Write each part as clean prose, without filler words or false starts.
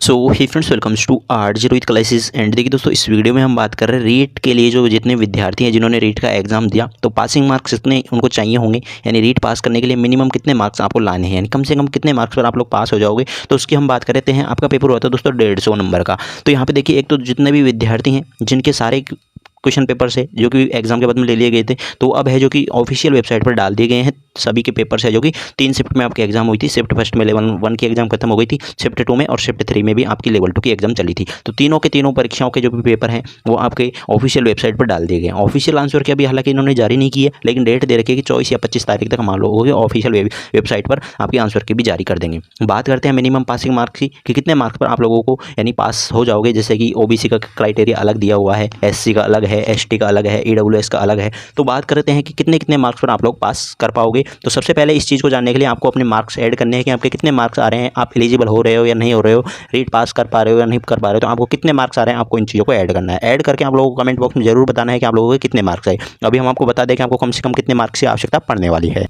So hey friends, welcomes to our Rohit classes. And देखिए दोस्तों, इस वीडियो में हम बात कर रहे हैं रीट के लिए। जो जितने विद्यार्थी हैं जिन्होंने रीट का एग्जाम दिया, तो पासिंग मार्क्स कितने उनको चाहिए होंगे, यानी रीट पास करने के लिए मिनिमम कितने मार्क्स आपको लाने हैं, यानी कम से कम कितने मार्क्स पर आप लोग पास हो जाओगे, तो उसकी हम बात कर रहे हैं। आपका पेपर होता है दोस्तों 150 नंबर का। तो यहाँ पे देखिए, एक तो जितने भी विद्यार्थी हैं जिनके सारे क्वेश्चन पेपर से जो कि एग्जाम के बाद में ले लिए गए थे, तो अब है जो कि ऑफिशियल वेबसाइट पर डाल दिए गए हैं सभी के पेपर्स है, जो कि 3 शिफ्ट में आपकी एग्जाम हुई थी। शिफ्ट फर्स्ट में लेवल 1 की एग्जाम खत्म हो गई थी, शिफ्ट 2 में और शिफ्ट 3 में भी आपकी लेवल 2 की एग्जाम चली थी। तो तीनों के तीनों परीक्षाओं के जो भी पेपर हैं वो आपके ऑफिशियल वेबसाइट पर डाल दिए गए हैं। ऑफिशियल आंसर की अभी हालांकि इन्होंने जारी नहीं की है, लेकिन डेट दे रखी है कि 24 या 25 तारीख तक मान लो होगी ऑफिशियल वेबसाइट पर आपकी आंसर की भी जारी कर देंगे। बात करते हैं मिनिमम पासिंग मार्क्स की, कि कितने मार्क्स पर आप लोगों को यानी पास हो जाओगे। जैसे कि ओबीसी का क्राइटेरिया अलग दिया हुआ है, एससी का अलग है, एसटी का अलग है, ईडब्ल्यूएस का अलग है। तो बात करते हैं कि कितने कितने मार्क्स पर आप लोग पास कर पाओगे। तो सबसे पहले इस चीज़ को जानने के लिए आपको अपने मार्क्स ऐड करने हैं कि आपके कितने मार्क्स आ रहे हैं, आप एलिजिबल हो रहे हो या नहीं हो रहे हो, रीट पास कर पा रहे हो या नहीं कर पा रहे हो। तो आपको कितने मार्क्स आ रहे हैं, आपको इन चीज़ों को ऐड करना है। ऐड करके आप लोगों को कमेंट बॉक्स में जरूर बताना है कि आप लोगों के कितने मार्क्स आए। अभी हम आपको बता दें कि आपको कम से कम कितने मार्क्स की आवश्यकता पड़ने वाली है।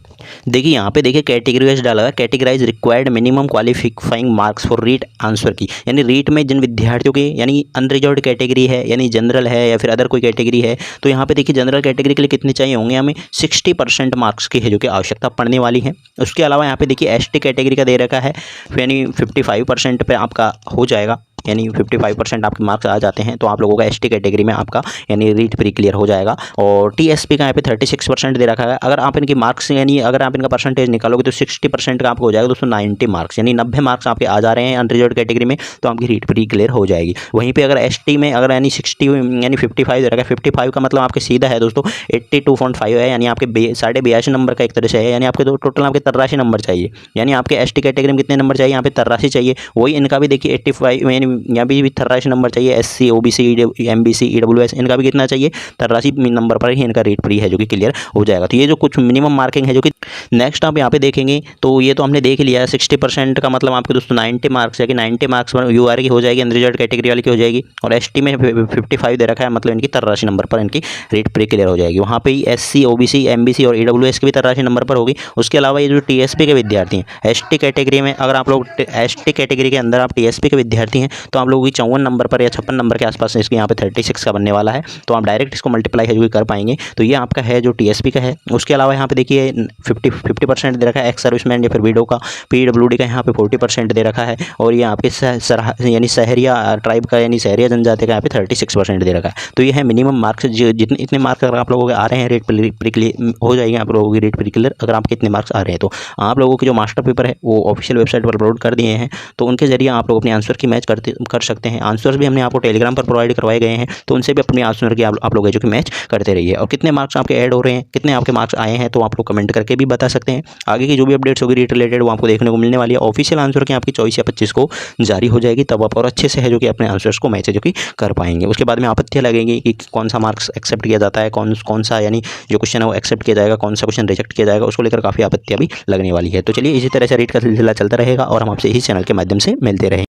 देखिए यहाँ पे देखिए कैटेगरी वाइज डाला है, categorize required minimum qualifying marks for REET answer key, यानी रीट में जिन विद्यार्थियों के यानी अनरिजर्व्ड कैटेगरी है, यानी जनरल है या फिर अदर कोई कैटेगरी है। तो यहाँ पे देखिए जनरल कैटेगरी के लिए कितने चाहिए होंगे, हमें 60% मार्क्स की है जो कि आवश्यकता पड़ने वाली है। उसके अलावा यहाँ पे देखिए एसटी कैटेगरी का दे रखा है, यानी 55% पे आपका हो जाएगा, यानी 55% आपके मार्क्स आ जाते हैं तो आप लोगों का एसटी कैटेगरी में आपका यानी रीट प्री क्लियर हो जाएगा। और टीएसपी का यहाँ पे 36% दे रखा है। अगर आप इनकी मार्क्स यानी अगर आप इनका परसेंटेज निकालोगे तो 60% का आपको हो जाएगा दोस्तों 90 मार्क्स, यानी 90 मार्क्स आपके आ जा रहे हैं अनरिजर्व्ड कैटेगरी में, तो आपकी रीट प्री क्लियर हो जाएगी। वहीं पर अगर एसटी में अगर यानी 60 यानी 55 दे रखा है, 55 का मतलब आपके सीधा है दोस्तों 82.5 है, यानी आपके 82.5 नंबर का एक तरह से है, यानी आपके टोटल आपके 83 नंबर चाहिए। यानी आपके एसटी कैटेगरी में कितने नंबर चाहिए, यहाँ पे 83 चाहिए। वही इनका भी देखिए 85 यानी यहाँ भी 83 नंबर चाहिए। एससी, ओबीसी, एमबीसी, ईडब्ल्यूएस इनका भी कितना चाहिए, 83 नंबर पर ही इनका रीट प्री है जो कि क्लियर हो जाएगा। तो ये जो कुछ मिनिमम मार्किंग है जो कि नेक्स्ट आप यहाँ पे देखेंगे, तो ये तो हमने देख लिया। 60% का मतलब आपके दोस्तों 90 मार्क्स है कि 90 मार्क्स पर यूआर की हो जाएगी, अनरिजर्व्ड कैटेगरी वाली की हो जाएगी। और एसटी में 55 दे रखा है, मतलब इनकी 83 नंबर पर इनकी रीट प्री क्लियर हो जाएगी। वहाँ पे ही एससी, ओबीसी, एमबीसी और ईडब्ल्यूएस की भी 83 नंबर पर होगी। उसके अलावा ये जो टीएसपी के विद्यार्थी हैं एसटी कैटेगरी में, अगर आप लोग एसटी कैटेगरी के अंदर आप टीएसपी के विद्यार्थी हैं तो आप लोगों की 54 नंबर पर या 56 नंबर के आसपास इसके यहाँ पे 36 का बनने वाला है। तो आप डायरेक्ट इसको मल्टीप्लाई है जो कि कर पाएंगे। तो ये आपका है जो टीएसपी का है। उसके अलावा यहाँ पे देखिए 50% दे रखा है एक्स सर्विसमैन या फिर विडो का। पीडब्ल्यूडी का यहाँ पे 40% दे रखा है। और ये आपके यानी सहरिया ट्राइब का यानी सहरिया जनजाति का यहाँ पे 36% दे रखा है। तो ये है मिनिमम मार्क्स। जितने इतने मार्क्स अगर आप लोगों के आ रहे हैं, रीट प्री क्लियर हो जाएगी आप लोगों की रीट प्री क्लियर। अगर आपके इतने मार्क्स आ रहे हैं तो आप लोगों के जो मास्टर पेपर है वो ऑफिशियल वेबसाइट पर अपलोड कर दिए हैं, तो उनके जरिए आप लोग अपने आंसर की मैच कर सकते हैं। आंसर्स भी हमने आपको टेलीग्राम पर प्रोवाइड करवाए गए हैं, तो उनसे भी अपने आंसर की आप लोग जो कि मैच करते रहिए। और कितने मार्क्स आपके ऐड हो रहे हैं, कितने आपके मार्क्स आए हैं, तो आप लोग कमेंट करके भी बता सकते हैं। आगे की जो भी अपडेट्स होगी रीट रिलेटेड वो आपको देखने को मिलने वाली है। ऑफिशियल आंसर की आपकी 24 या 25 को जारी हो जाएगी, तब आप और अच्छे से है जो कि अपने आंसर्स को मैच है जो कि कर पाएंगे। उसके बाद में आपत्तियाँ लगेंगी कि कौन सा मार्क्स एक्सेप्ट किया जाता है, कौन सा यानी जो क्वेश्चन है वो एक्सेप्ट किया जाएगा, कौन सा क्वेश्चन रिजेक्ट किया जाएगा, उसको लेकर काफ़ी आपत्तियाँ भी लगने वाली है। तो चलिए इसी तरह से रीट का सिलसिला चलता रहेगा और हम आपसे इसी चैनल के माध्यम से मिलते रहेंगे।